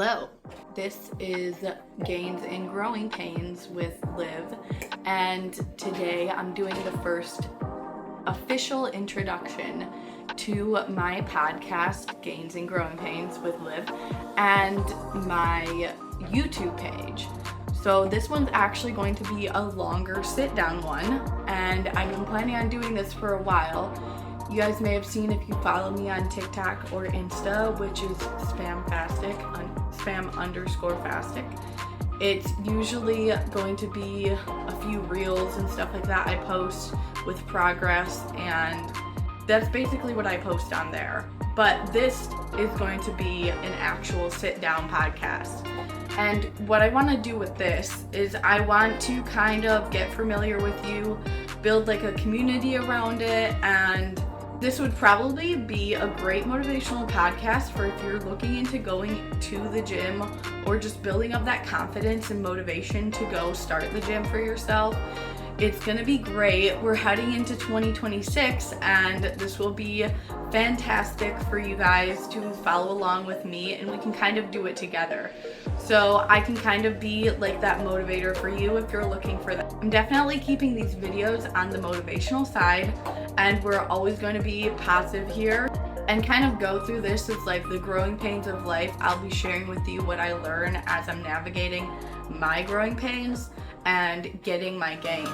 Hello, this is Gains and Growing Pains with Liv, and today I'm doing the first official introduction to my podcast, Gains and Growing Pains with Liv, and my YouTube page. So this one's actually going to be a longer sit-down one, and I've been planning on doing this for a while. You guys may have seen if you follow me on TikTok or Insta, which is spam_fastic. It's usually going to be a few reels and stuff like that I post with progress, and that's basically what I post on there. But this is going to be an actual sit-down podcast. And what I want to do with this is I want to kind of get familiar with you, build like a community around it, and this would probably be a great motivational podcast for if you're looking into going to the gym or just building up that confidence and motivation to go start the gym for yourself. It's gonna be great. We're heading into 2026 and this will be fantastic for you guys to follow along with me, and we can kind of do it together. So I can kind of be like that motivator for you if you're looking for that. I'm definitely keeping these videos on the motivational side, and we're always going to be positive here and kind of go through this as like the growing pains of life. I'll be sharing with you what I learn as I'm navigating my growing pains and getting my gains.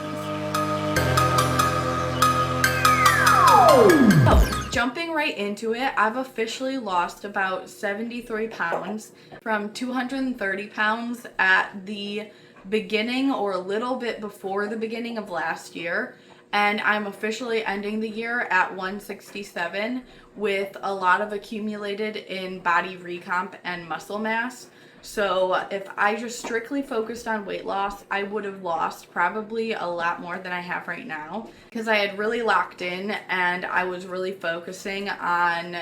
So, jumping right into it, I've officially lost about 73 pounds from 230 pounds at the beginning or a little bit before the beginning of last year. And I'm officially ending the year at 167 with a lot of accumulated in body recomp and muscle mass. So if I just strictly focused on weight loss, I would have lost probably a lot more than I have right now, because I had really locked in and I was really focusing on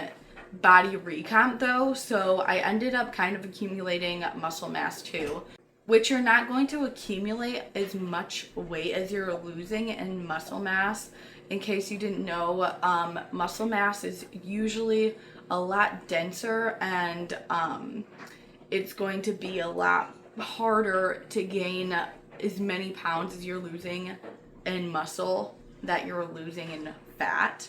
body recomp though. So I ended up kind of accumulating muscle mass too, which you're not going to accumulate as much weight as you're losing in muscle mass. In case you didn't know, muscle mass is usually a lot denser, and it's going to be a lot harder to gain as many pounds as you're losing in muscle that you're losing in fat.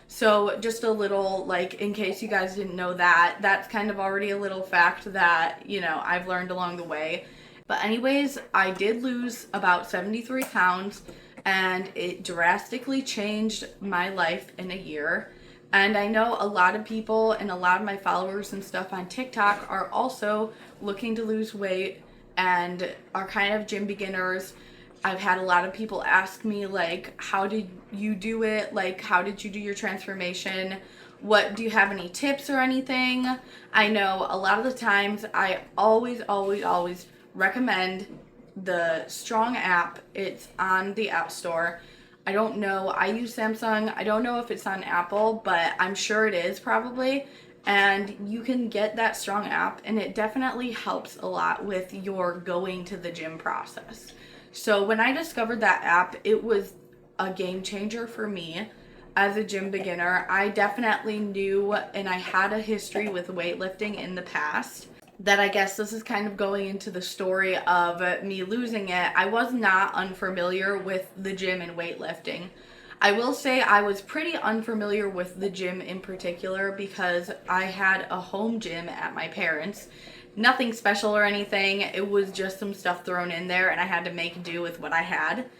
So just a little, like, in case you guys didn't know that, that's kind of already a little fact that, you know, I've learned along the way. But anyways, I did lose about 73 pounds, and it drastically changed my life in a year. And I know a lot of people and a lot of my followers and stuff on TikTok are also looking to lose weight and are kind of gym beginners. I've had a lot of people ask me, like, how did you do it? Like, how did you do your transformation? What, do you have any tips or anything? I know a lot of the times I always recommend the Strong app. It's on the App Store. I don't know, I use Samsung. I don't know if it's on Apple, but I'm sure it is probably. And you can get that Strong app, and it definitely helps a lot with your going to the gym process. So when I discovered that app, it was a game changer for me as a gym beginner. I definitely knew, and I had a history with weightlifting in the past, that I guess this is kind of going into the story of me losing it. I was not unfamiliar with the gym and weightlifting. I will say I was pretty unfamiliar with the gym in particular because I had a home gym at my parents'. Nothing special or anything. It was just some stuff thrown in there, and I had to make do with what I had.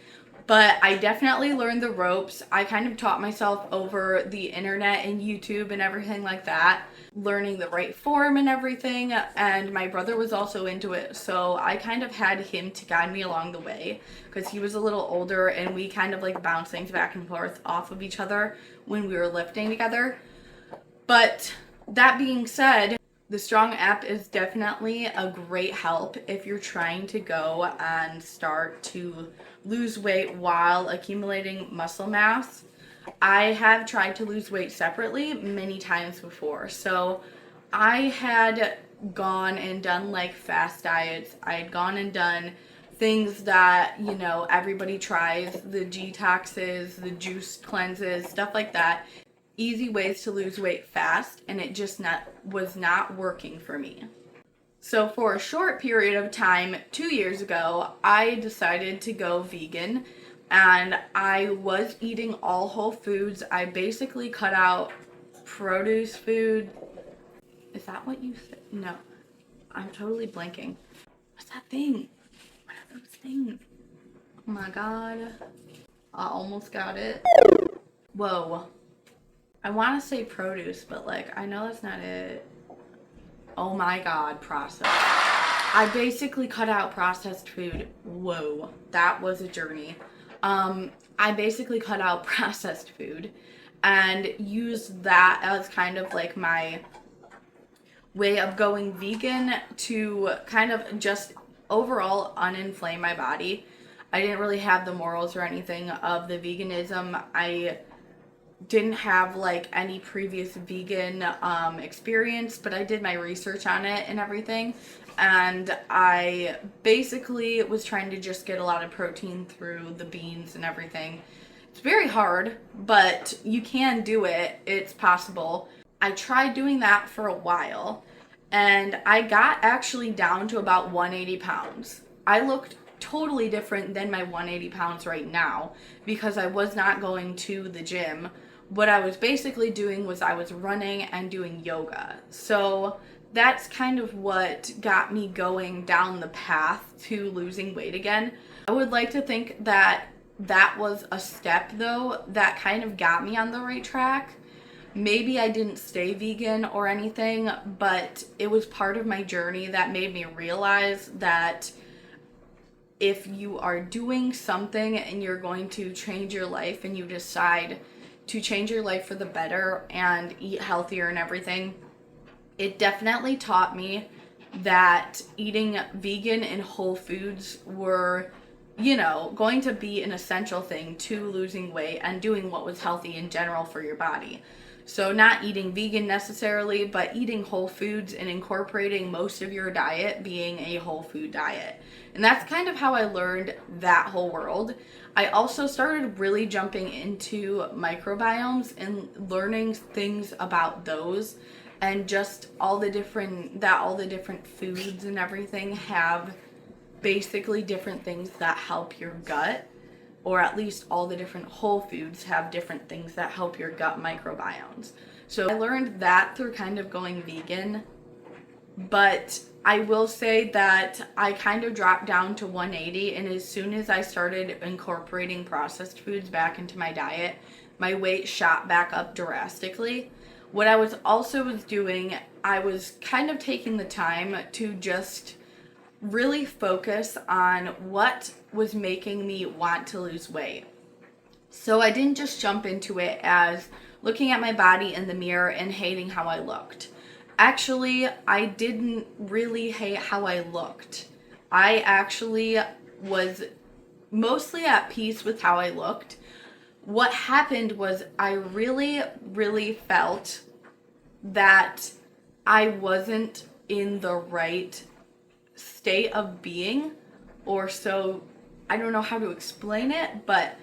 But I definitely learned the ropes. I kind of taught myself over the internet and YouTube and everything like that, learning the right form and everything. And my brother was also into it, so I kind of had him to guide me along the way because he was a little older, and we kind of like bounced things back and forth off of each other when we were lifting together. But that being said, the Strong app is definitely a great help if you're trying to go and start to lose weight while accumulating muscle mass. I have tried to lose weight separately many times before. So I had gone and done like fast diets. I had gone and done things that, you know, everybody tries, the detoxes, the juice cleanses, stuff like that. Easy ways to lose weight fast, and it just was not working for me. So for a short period of time, 2 years ago, I decided to go vegan, and I was eating all whole foods. I basically cut out produce food. Is that what you said? No, I'm totally blanking. What's that thing? What are those things? Oh my god. I almost got it. Whoa. I want to say produce, but like, I know that's not it. Oh my god, processed. I basically cut out processed food. Whoa, that was a journey. I basically cut out processed food and used that as kind of like my way of going vegan to kind of just overall uninflame my body. I didn't really have the morals or anything of the veganism. I didn't have like any previous vegan experience, but I did my research on it and everything. And I basically was trying to just get a lot of protein through the beans and everything. It's very hard, but you can do it. It's possible. I tried doing that for a while, and I got actually down to about 180 pounds. I looked totally different than my 180 pounds right now because I was not going to the gym. What I was basically doing was I was running and doing yoga. So that's kind of what got me going down the path to losing weight again. I would like to think that that was a step, though, that kind of got me on the right track. Maybe I didn't stay vegan or anything, but it was part of my journey that made me realize that if you are doing something and you're going to change your life and you decide to change your life for the better and eat healthier and everything, it definitely taught me that eating vegan and whole foods were, going to be an essential thing to losing weight and doing what was healthy in general for your body. So not eating vegan necessarily, but eating whole foods and incorporating most of your diet being a whole food diet. And that's kind of how I learned that whole world. I also started really jumping into microbiomes and learning things about those, and just all the different foods and everything have basically different things that help your gut, or at least all the different whole foods have different things that help your gut microbiomes. So I learned that through kind of going vegan, but I will say that I kind of dropped down to 180, and as soon as I started incorporating processed foods back into my diet, my weight shot back up drastically. What I was also doing, I was kind of taking the time to just really focus on what was making me want to lose weight. So I didn't just jump into it as looking at my body in the mirror and hating how I looked. Actually, I didn't really hate how I looked. I actually was mostly at peace with how I looked. What happened was I really, really felt that I wasn't in the right state of being, or so, I don't know how to explain it, but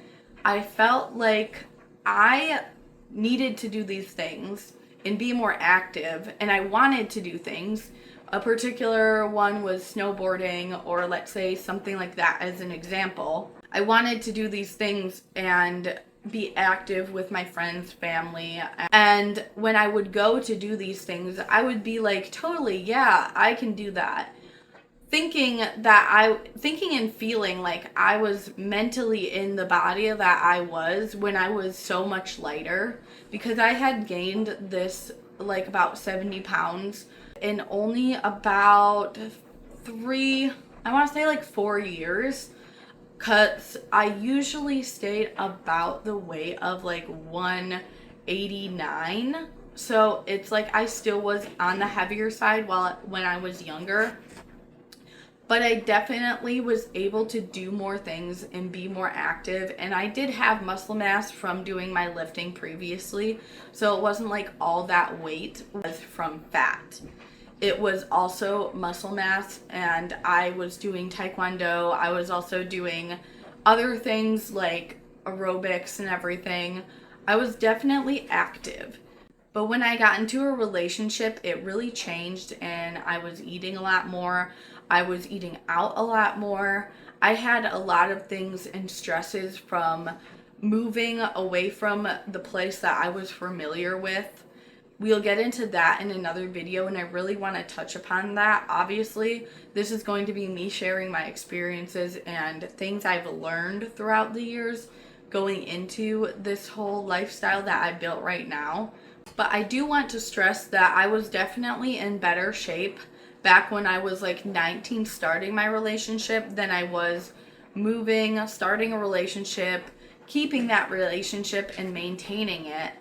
I felt like I needed to do these things and be more active, and I wanted to do things. A particular one was snowboarding, or let's say something like that as an example. I wanted to do these things and be active with my friends, family, and when I would go to do these things, I would be like, totally, yeah, I can do that. Thinking and feeling like I was mentally in the body that I was when I was so much lighter, because I had gained this like about 70 pounds in only about 4 years, because I usually stayed about the weight of like 189. So it's like I still was on the heavier side when I was younger. But I definitely was able to do more things and be more active. And I did have muscle mass from doing my lifting previously. So it wasn't like all that weight was from fat. It was also muscle mass, and I was doing taekwondo. I was also doing other things like aerobics and everything. I was definitely active. But when I got into a relationship, it really changed, and I was eating a lot more. I was eating out a lot more. I had a lot of things and stresses from moving away from the place that I was familiar with. We'll get into that in another video, and I really want to touch upon that. Obviously, this is going to be me sharing my experiences and things I've learned throughout the years going into this whole lifestyle that I built right now. But I do want to stress that I was definitely in better shape back when I was like 19 starting my relationship than I was moving, starting a relationship, keeping that relationship and maintaining it,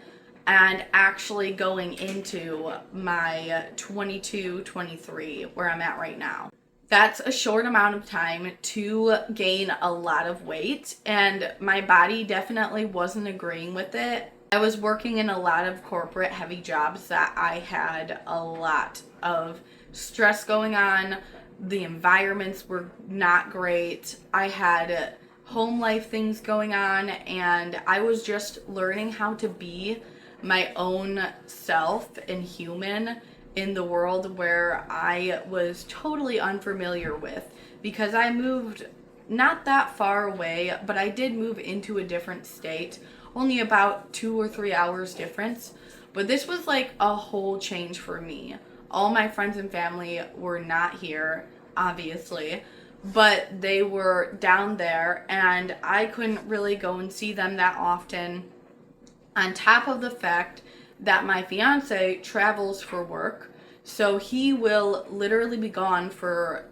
and actually going into my 22, 23, where I'm at right now. That's a short amount of time to gain a lot of weight, and my body definitely wasn't agreeing with it. I was working in a lot of corporate heavy jobs that I had a lot of stress going on. The environments were not great. I had home life things going on, and I was just learning how to be my own self and human in the world where I was totally unfamiliar with, because I moved not that far away, but I did move into a different state, only about 2 or 3 hours difference. But this was like a whole change for me. All my friends and family were not here, obviously, but they were down there, and I couldn't really go and see them that often. On top of the fact that my fiance travels for work, so he will literally be gone for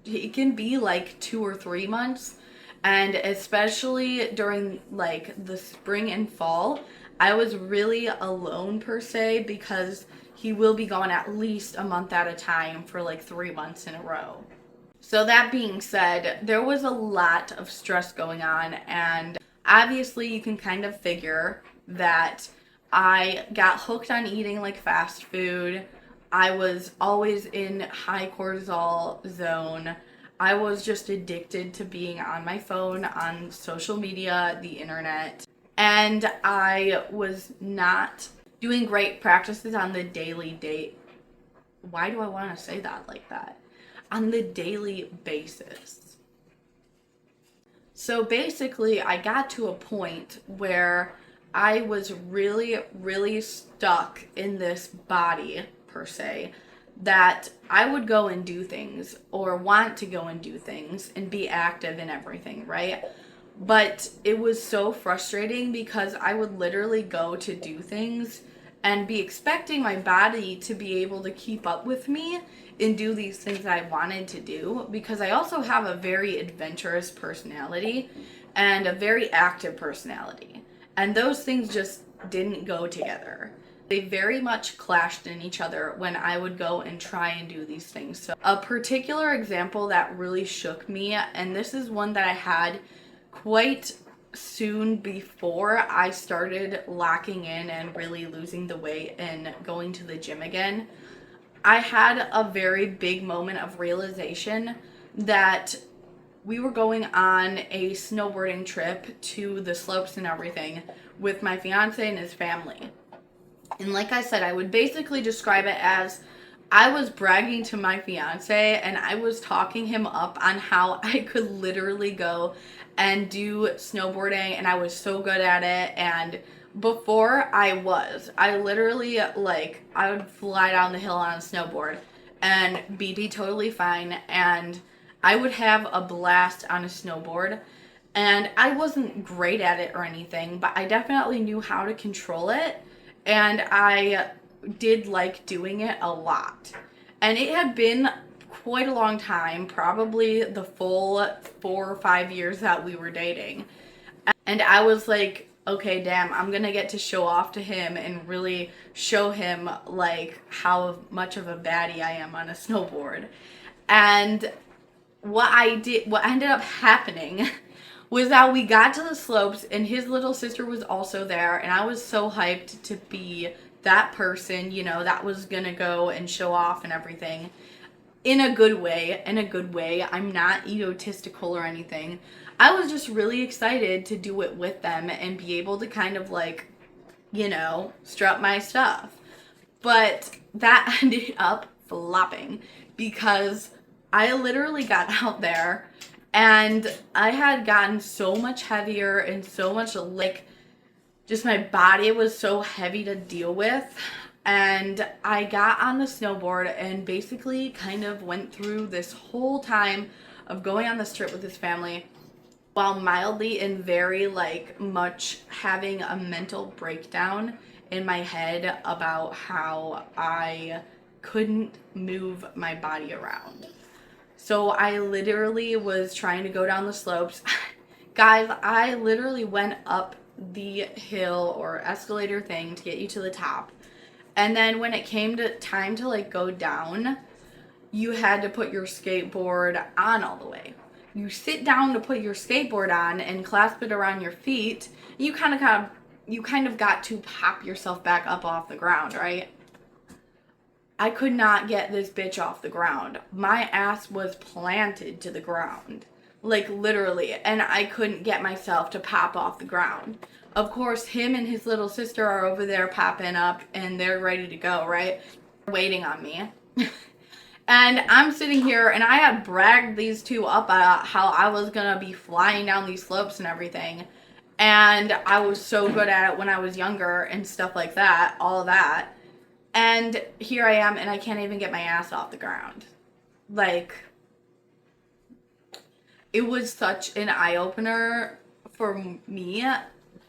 it can be like 2 or 3 months. And especially during like the spring and fall, I was really alone per se, because he will be gone at least a month at a time for like 3 months in a row. So that being said, there was a lot of stress going on, and obviously you can kind of figure that I got hooked on eating like fast food. I was always in high cortisol zone. I was just addicted to being on my phone, on social media, the internet. And I was not doing great practices on the daily date. Why do I want to say that like that? On the daily basis. So basically, I got to a point where I was really, really stuck in this body, per se, that I would go and do things, or want to go and do things and be active in everything, right? But it was so frustrating, because I would literally go to do things and be expecting my body to be able to keep up with me and do these things I wanted to do, because I also have a very adventurous personality and a very active personality. And those things just didn't go together. They very much clashed in each other when I would go and try and do these things. So a particular example that really shook me, and this is one that I had quite soon before I started locking in and really losing the weight and going to the gym again, I had a very big moment of realization that we were going on a snowboarding trip to the slopes and everything with my fiance and his family. And like I said, I would basically describe it as I was bragging to my fiance, and I was talking him up on how I could literally go and do snowboarding, and I was so good at it. And before I literally, like, I would fly down the hill on a snowboard and be totally fine, and I would have a blast on a snowboard. And I wasn't great at it or anything, but I definitely knew how to control it, and I did like doing it a lot. And it had been quite a long time, probably the full 4 or 5 years that we were dating. And I was like, okay, damn, I'm gonna get to show off to him and really show him like how much of a baddie I am on a snowboard. And what ended up happening was that we got to the slopes, and his little sister was also there, and I was so hyped to be that person, you know, that was gonna go and show off and everything. In a good way. I'm not egotistical or anything. I was just really excited to do it with them and be able to kind of like strut my stuff. But that ended up flopping because I literally got out there and I had gotten so much heavier and so much like just my body was so heavy to deal with. And I got on the snowboard and basically kind of went through this whole time of going on this trip with this family while mildly and very like much having a mental breakdown in my head about how I couldn't move my body around. So I literally was trying to go down the slopes. Guys, I literally went up the hill or escalator thing to get you to the top. And then when it came to time to like go down, you had to put your skateboard on all the way. You sit down to put your skateboard on and clasp it around your feet. You kind of got to pop yourself back up off the ground, right? I could not get this bitch off the ground. My ass was planted to the ground. Like literally. And I couldn't get myself to pop off the ground. Of course, him and his little sister are over there popping up and they're ready to go, right? Waiting on me. And I'm sitting here and I had bragged these two up about how I was going to be flying down these slopes and everything. And I was so good at it when I was younger and stuff like that, all of that. And here I am and I can't even get my ass off the ground. Like, it was such an eye-opener for me,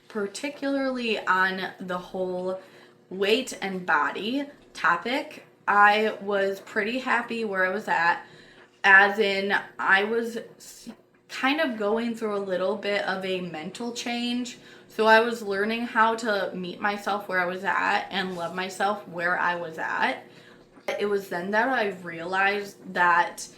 particularly on the whole weight and body topic. I was pretty happy where I was at, as in I was kind of going through a little bit of a mental change. So I was learning how to meet myself where I was at and love myself where I was at. It was then that I realized that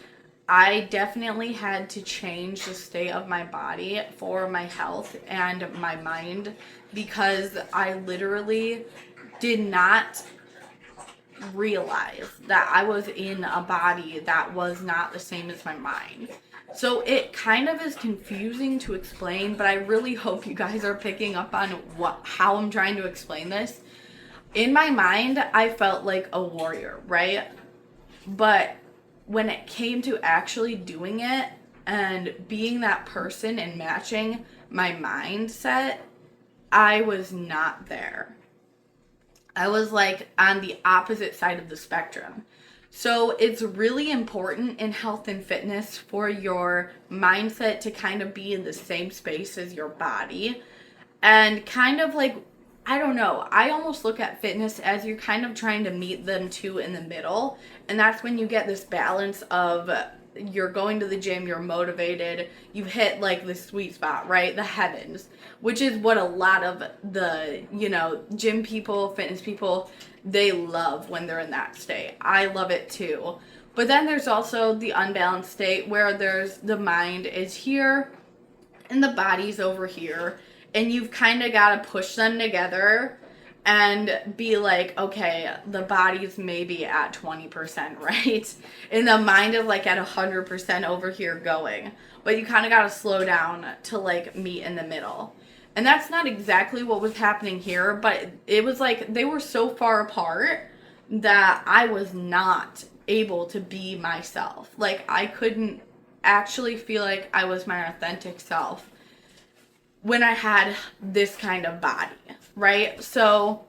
I definitely had to change the state of my body for my health and my mind, because I literally did not realize that I was in a body that was not the same as my mind. So it kind of is confusing to explain, but I really hope you guys are picking up on how I'm trying to explain this. In my mind, I felt like a warrior, right? But when it came to actually doing it and being that person and matching my mindset, I was not there. I was like on the opposite side of the spectrum. So it's really important in health and fitness for your mindset to kind of be in the same space as your body. And kind of like, I don't know, I almost look at fitness as you're kind of trying to meet them two in the middle. And that's when you get this balance of you're going to the gym, you're motivated, you've hit like the sweet spot, right? The heavens, which is what a lot of the, gym people, fitness people, they love when they're in that state. I love it too. But then there's also the unbalanced state where there's the mind is here and the body's over here. And you've kind of got to push them together and be like, okay, the body's maybe at 20%, right? And the mind is like at 100% over here going. But you kind of got to slow down to like meet in the middle. And that's not exactly what was happening here, but it was like they were so far apart that I was not able to be myself. Like I couldn't actually feel like I was my authentic self when I had this kind of body, right? So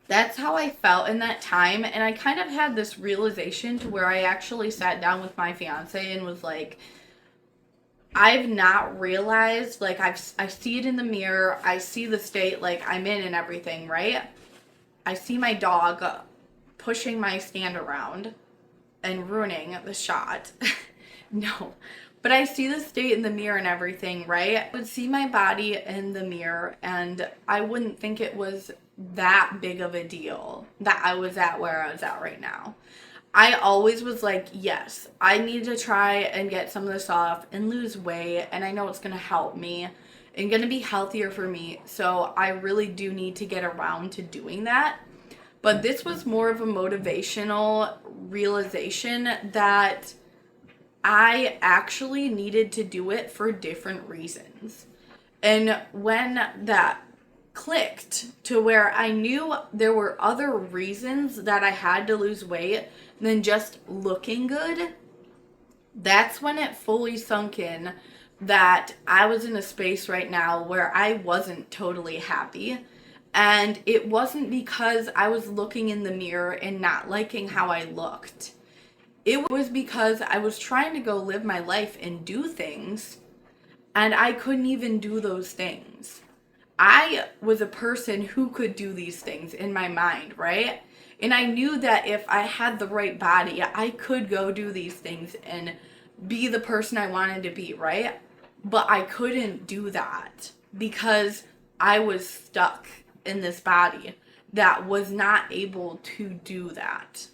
that's how I felt in that time. And I kind of had this realization to where I actually sat down with my fiance and was like, I've not realized, like I see it in the mirror, I see the state like I'm in and everything, right? I see my dog pushing my stand around and ruining the shot. No. But I see the state in the mirror and everything, right? I would see my body in the mirror and I wouldn't think it was that big of a deal that I was at where I was at right now. I always was like, yes, I need to try and get some of this off and lose weight. And I know it's going to help me and going to be healthier for me. So I really do need to get around to doing that. But this was more of a motivational realization that I actually needed to do it for different reasons. And when that clicked to where I knew there were other reasons that I had to lose weight than just looking good, that's when it fully sunk in that I was in a space right now where I wasn't totally happy. And it wasn't because I was looking in the mirror and not liking how I looked. It was because I was trying to go live my life and do things, and I couldn't even do those things. I was a person who could do these things in my mind, right? And I knew that if I had the right body, I could go do these things and be the person I wanted to be, right? But I couldn't do that because I was stuck in this body that was not able to do that.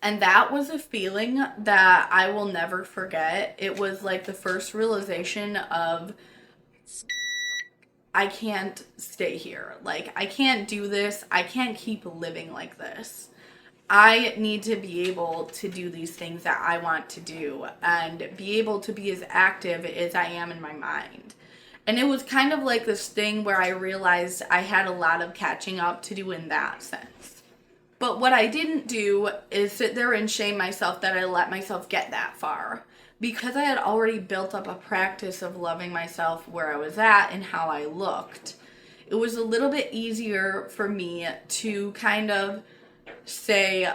And that was a feeling that I will never forget. It was like the first realization of, I can't stay here. Like, I can't do this. I can't keep living like this. I need to be able to do these things that I want to do and be able to be as active as I am in my mind. And it was kind of like this thing where I realized I had a lot of catching up to do in that sense. But what I didn't do is sit there and shame myself that I let myself get that far. Because I had already built up a practice of loving myself where I was at and how I looked, it was a little bit easier for me to kind of say,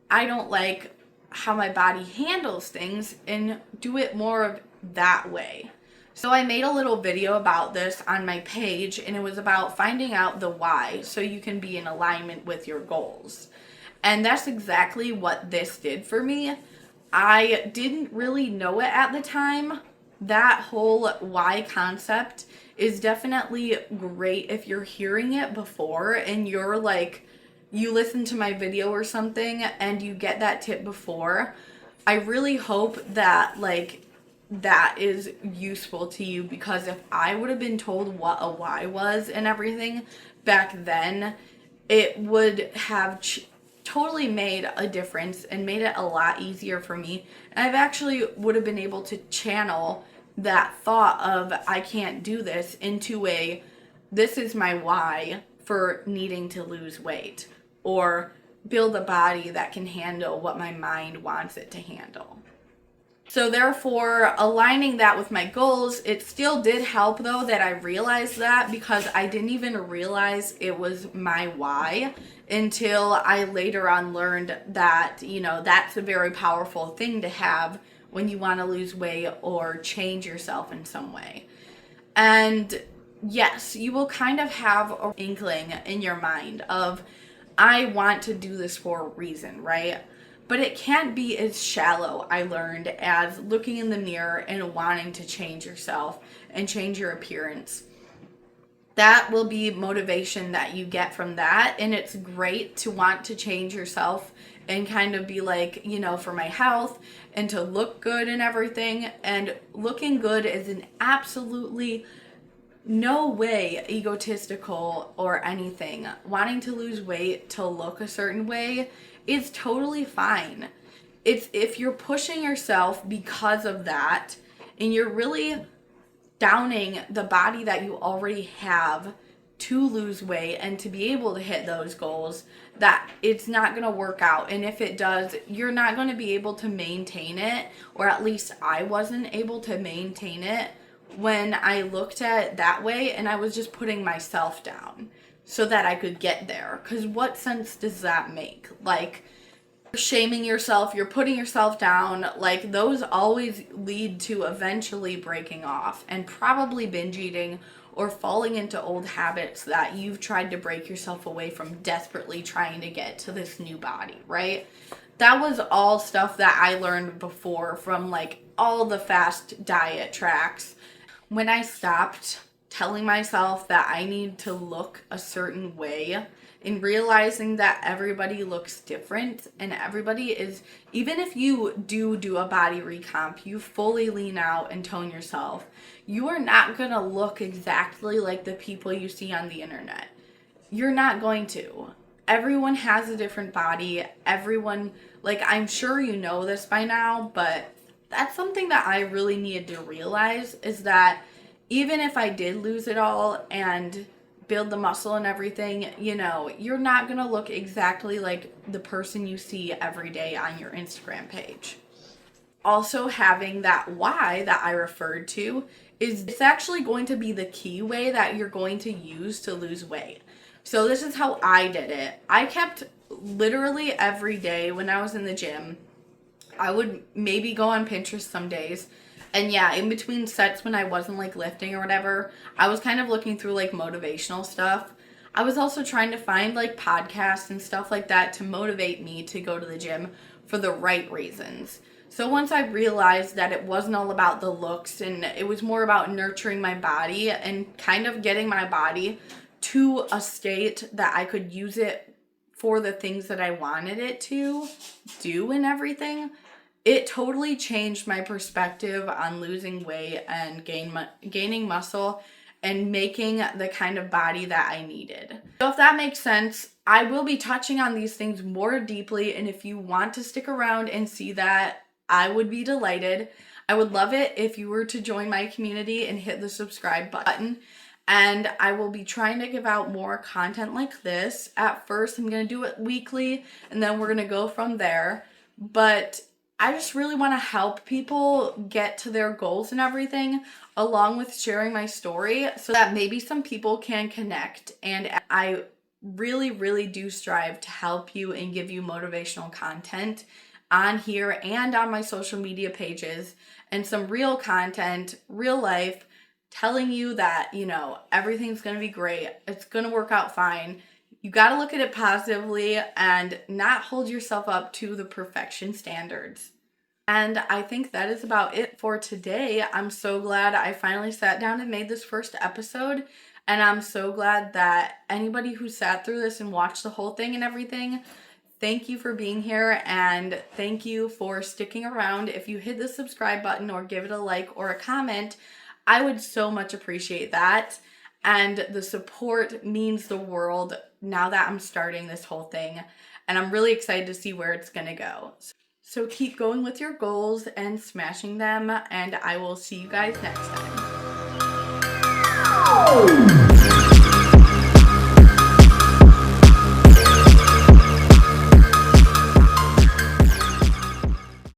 I don't like how my body handles things, and do it more of that way. So I made a little video about this on my page, and it was about finding out the why so you can be in alignment with your goals. And that's exactly what this did for me. I didn't really know it at the time. That whole why concept is definitely great if you're hearing it before and you're like, you listen to my video or something and you get that tip before. I really hope that that is useful to you, because if I would have been told what a why was and everything back then, it would have totally made a difference and made it a lot easier for me. And I've actually would have been able to channel that thought of I can't do this into a, this is my why for needing to lose weight or build a body that can handle what my mind wants it to handle. So therefore, aligning that with my goals, it still did help though that I realized that, because I didn't even realize it was my why until I later on learned that, that's a very powerful thing to have when you want to lose weight or change yourself in some way. And yes, you will kind of have an inkling in your mind of, I want to do this for a reason, right? But it can't be as shallow, I learned, as looking in the mirror and wanting to change yourself and change your appearance. That will be motivation that you get from that. And it's great to want to change yourself and kind of be like, for my health and to look good and everything. And looking good is an absolutely no way egotistical or anything. Wanting to lose weight to look a certain way is totally fine. It's if you're pushing yourself because of that and you're really downing the body that you already have to lose weight and to be able to hit those goals, that it's not going to work out. And if it does, you're not going to be able to maintain it, or at least I wasn't able to maintain it when I looked at it that way and I was just putting myself down so that I could get there. Because what sense does that make? Like, you're shaming yourself, you're putting yourself down, like those always lead to eventually breaking off and probably binge eating or falling into old habits that you've tried to break yourself away from, desperately trying to get to this new body, right? That was all stuff that I learned before from all the fast diet tracks. When I stopped telling myself that I need to look a certain way and realizing that everybody looks different and everybody is, even if you do a body recomp, you fully lean out and tone yourself, you are not going to look exactly like the people you see on the internet. You're not going to. Everyone has a different body. Everyone, I'm sure you know this by now, but that's something that I really needed to realize, is that even if I did lose it all and build the muscle and everything, you know, you're not gonna look exactly like the person you see every day on your Instagram page. Also, having that why that I referred to is it's actually going to be the key way that you're going to use to lose weight. So this is how I did it. I kept literally every day when I was in the gym, I would maybe go on Pinterest some days. And yeah, in between sets when I wasn't like lifting or whatever, I was kind of looking through like motivational stuff. I was also trying to find like podcasts and stuff like that to motivate me to go to the gym for the right reasons. So once I realized that it wasn't all about the looks and it was more about nurturing my body and kind of getting my body to a state that I could use it for the things that I wanted it to do and everything, it totally changed my perspective on losing weight and gaining muscle and making the kind of body that I needed. So if that makes sense, I will be touching on these things more deeply, and if you want to stick around and see that, I would be delighted. I would love it if you were to join my community and hit the subscribe button. And I will be trying to give out more content like this. At first, I'm going to do it weekly, and then we're going to go from there. But I just really want to help people get to their goals and everything, along with sharing my story so that maybe some people can connect. And I really, really do strive to help you and give you motivational content on here and on my social media pages, and some real content, real life, telling you that, you know, everything's going to be great. It's going to work out fine. You got to look at it positively and not hold yourself up to the perfection standards. And I think that is about it for today. I'm so glad I finally sat down and made this first episode. And I'm so glad that anybody who sat through this and watched the whole thing and everything, thank you for being here, and thank you for sticking around. If you hit the subscribe button or give it a like or a comment, I would so much appreciate that. And the support means the world now that I'm starting this whole thing. And I'm really excited to see where it's going to go. So keep going with your goals and smashing them. And I will see you guys next time.